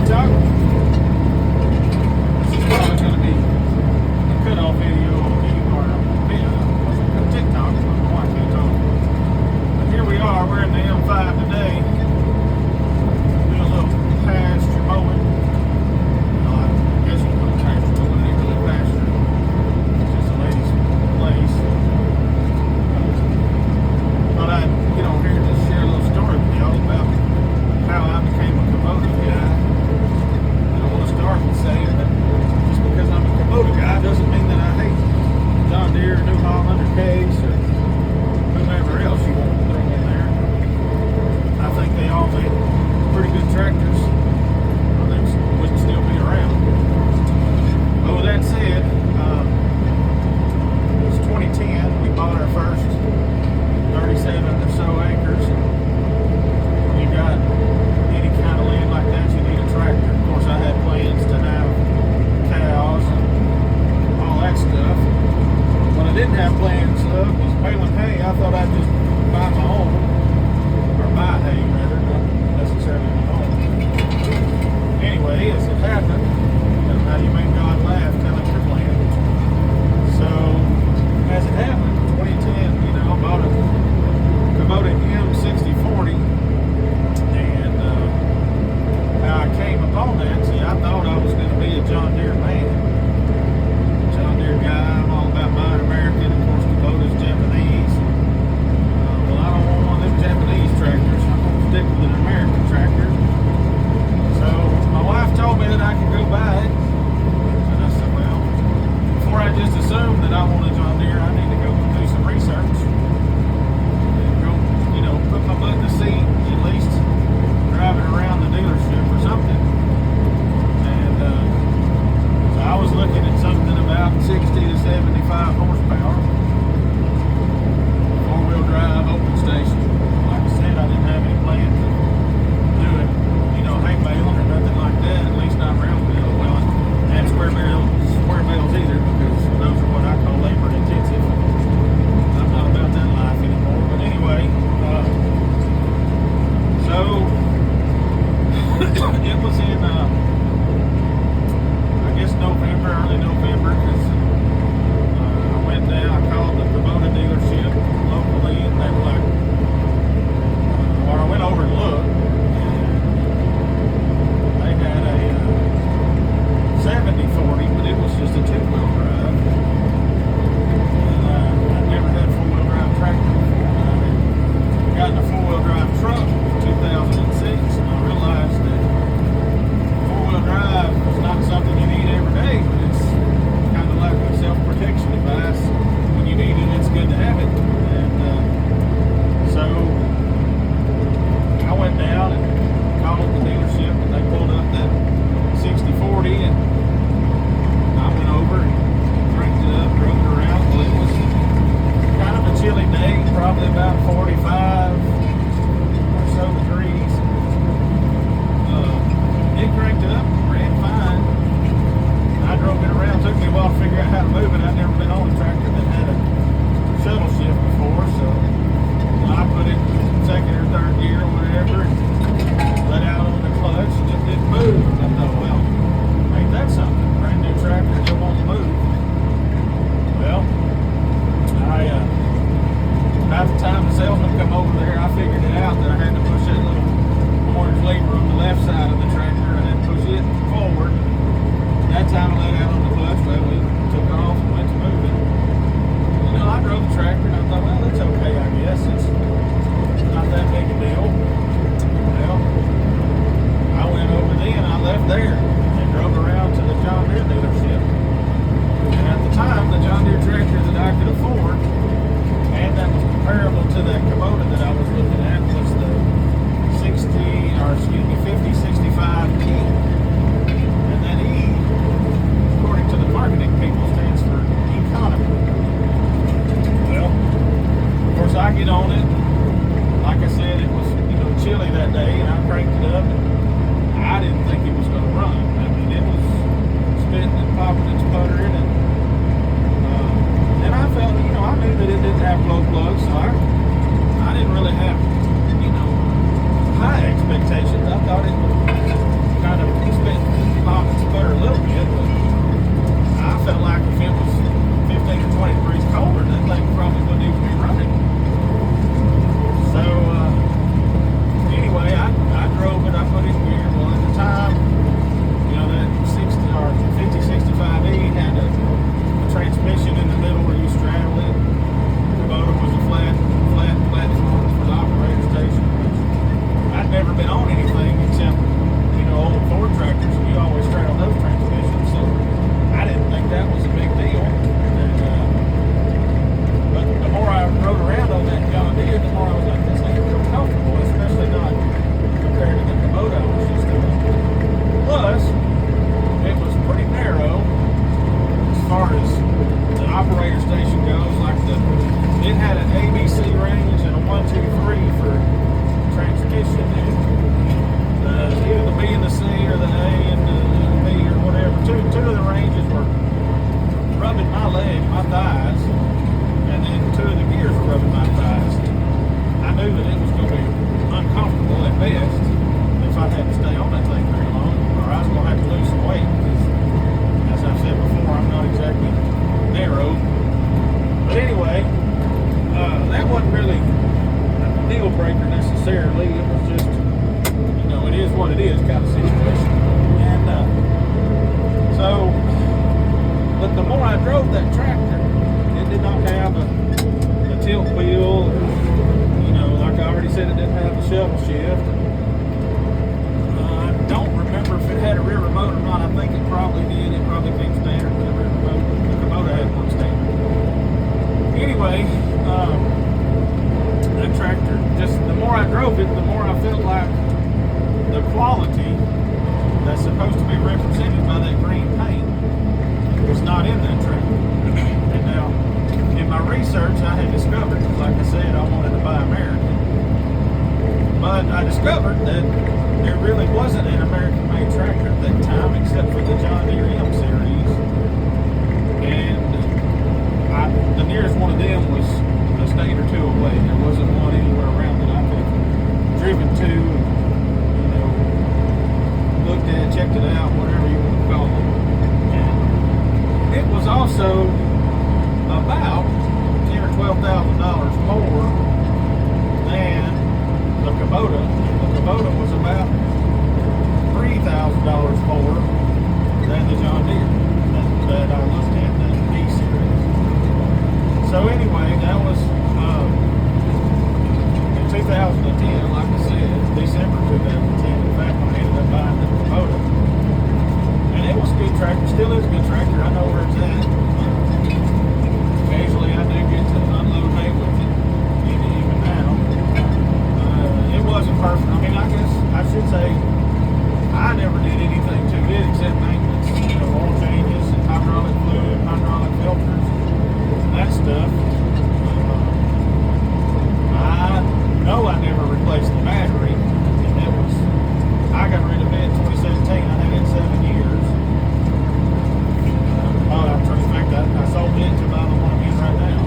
TikTok. This is probably going to be a cutoff video on TikTok. I don't know why I can't talk. But here we are. We're in the M5 today. Doing a little pasture mowing. I guess you put pasture mowing. It ain't really pasture. It's just a lady's place. Thought I'd get on here and just share a little story with y'all about how I became a Kubota guy. I don't want to start with saying that just because I'm a Kubota guy doesn't mean that I hate John Deere, New Holland, or Case, or whomever else you want to throw in there. I think they all make pretty good tractors, or they wouldn't still be around. But with that said, it was 2010. We bought our first 37 or so acres. When you got any kind of land like that, you need a tractor. Of course, I had plans to have cows and all that stuff. What I didn't have plans of was baling hay. I thought I'd just buy my own, or buy hay rather, not necessarily my own. Anyway, as it happened, that's how you make God laugh, telling your plan. So, as it happened, 2010, I bought a Kubota M6040, and how I came upon that, see, I thought I was going to be a John Deere man. John Deere guy, I'm all about buying American. Of course, Kubota's Japanese. Well, I don't want one of them Japanese tractors. I'm going to stick with an American tractor. So, my wife told me that I could go buy it. And I said, well, before I just assume that I want a John Deere, I need to go do some research. And go, put my butt in the seat, at least driving around the dealership or something. And so I was looking at something about 60 to 75 horsepower, four-wheel drive, open station. Like I said, I didn't have any plans to do it, hay baling or nothing like that, at least not round bale. Well, I have square bales either, because those are what I call labor intensive. I'm not about that life anymore. But anyway, so it was in I guess November, early November, because I went down, I called the Kubota dealership locally, and they were like, or I went over and looked, and they had a 7040, but it was just a two-wheel drive. And I'd never had a four-wheel drive tractor before. I had gotten a four-wheel drive truck in 2006, and I realized that four-wheel drive is not something you need every day, but it's kind of like a self-protection device. When you need it, it's good to have it. And so I went down and called the dealership, and they pulled up that 6040, and I went over and cranked it up, drove it around. Well, it was kind of a chilly day, probably about 45 or so degrees. It cranked up, ran fine. I drove it around. Took me a while to figure out how to move it. I'd never been on a tractor that had a shuttle shift before, so I put it in second or third gear or whatever, and let out on the clutch, and it didn't move. I thought, well, ain't that something? Brand new tractor, it won't move. Well, about the time the salesman come over there, I figured it out that I had to push that little orange lever on the left side of the tractor and then push it forward. That time I let out on the clutch, well, we took off and went to moving. I drove the tractor and I thought, well, it's okay, I guess. It's not that big a deal. Well, I went over then, I left there and drove around to the John Deere dealership. And at the time, the John Deere tractor that I could afford, and that was comparable to that Kubota that I was looking at, was the 5065E. And that E, according to the marketing people, stands for economy. Well, of course, I get on it. Like I said, it was chilly that day, and I cranked it up, and I didn't think it was going to run. I mean, it was spitting and popping and sputtering, and I felt, I knew that it didn't have glow plugs, so I didn't really have, high expectations. I thought it would kind of knew that it was going to be uncomfortable at best if I had to stay on that thing very long, or I was going to have to lose some weight, because as I've said before, I'm not exactly narrow. But anyway, that wasn't really a deal breaker necessarily. It was just, you know, it is what it is kind of situation. And but the more I drove that tractor, it did not have a tilt wheel, or, you know, like I already said, it didn't have a shovel shift. I don't remember if it had a rear remote or not. I think it probably did. It probably came standard with a rear remote. The Kubota had one standard. Anyway, that tractor, just the more I drove it, the more I felt like the quality that's supposed to be represented by that green paint was not in that tractor. And now, in my research, I had discovered, like I said, I wanted to buy American. But I discovered that there really wasn't an American-made tractor at that time, except for the John Deere M series. And the nearest one of them was a state or two away. There wasn't one anywhere around that I could have driven to, you know, looked at, checked it out, whatever you want to call it. And it was also about $10,000 or $12,000 more than the Kubota. The Kubota was about $3,000 more than the John Deere that I looked at, the D series. So anyway, that was in 2010, like I said, December 2010. In fact, when I ended up buying the Kubota, and it was a good tractor, still is a good tractor. I know where it's at. Occasionally, I do get to unload hay with it, even now. It wasn't perfect. I mean, I guess I should say I never did anything to it except maintenance, you know, oil changes and hydraulic fluid, hydraulic filters, that stuff. I know I never replaced the battery, and it was, I got rid of it in 2017. I had it 7 years. In fact, I sold it to buy the one I'm in right now.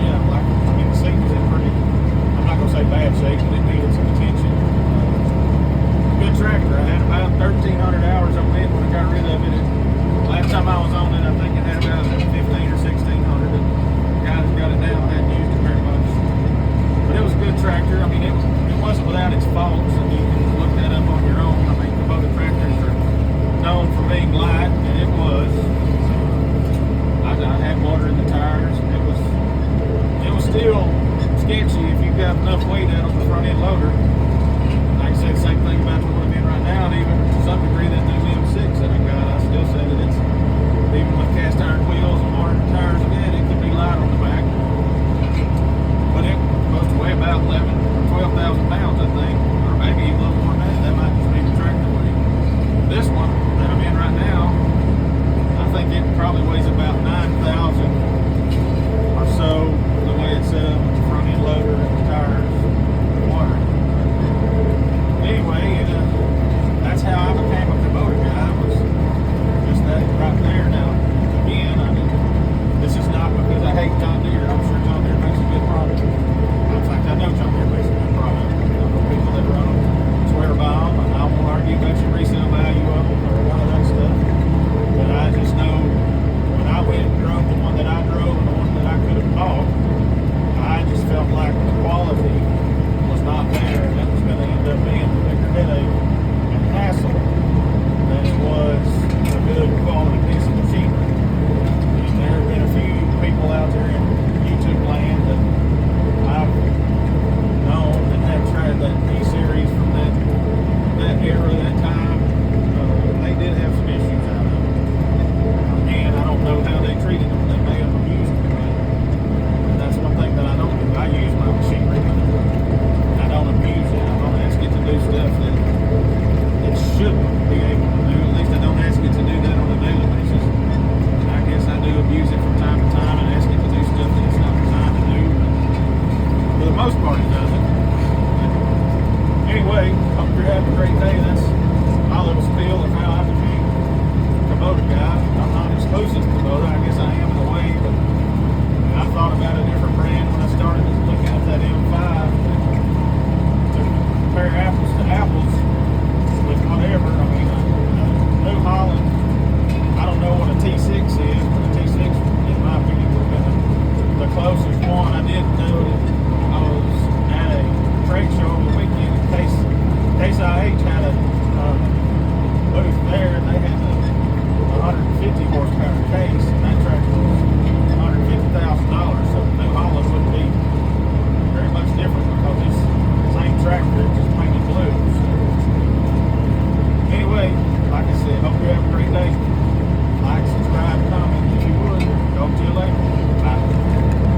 Yeah, like, I mean, the seat was in pretty, I'm not going to say bad shape, but it needed some attention. Good tractor. I had about 1,300 hours on it when I got rid of it. Last time I was on it, I think it had about 15 or 1,600. The guys got it now, hadn't used it very much. But it was a good tractor. I mean, it wasn't without its faults, and you can look that up on your own. I mean, Kubota tractors are known for being light, and it was. I had water in the tires, and it was still sketchy if you've got enough weight out on the front end loader. Like I said, same thing about the one I'm in right now, and even to some degree that new M6 that I got, I still say that it's, even with cast iron wheels and modern tires in it, it can be light on the back. But it goes to weigh about 11 or 12,000 pounds, I think, or maybe even a little more than that. That might just be the tractor weight. This one that I'm in right now, I think it probably weighs about 9,000 or so, the way it's set up with the front end loader and the tires and the water. closest one I did do, I was at a trade show over the weekend. Case IH had a booth there, and they had a 150 horsepower case, and that tractor was $150,000.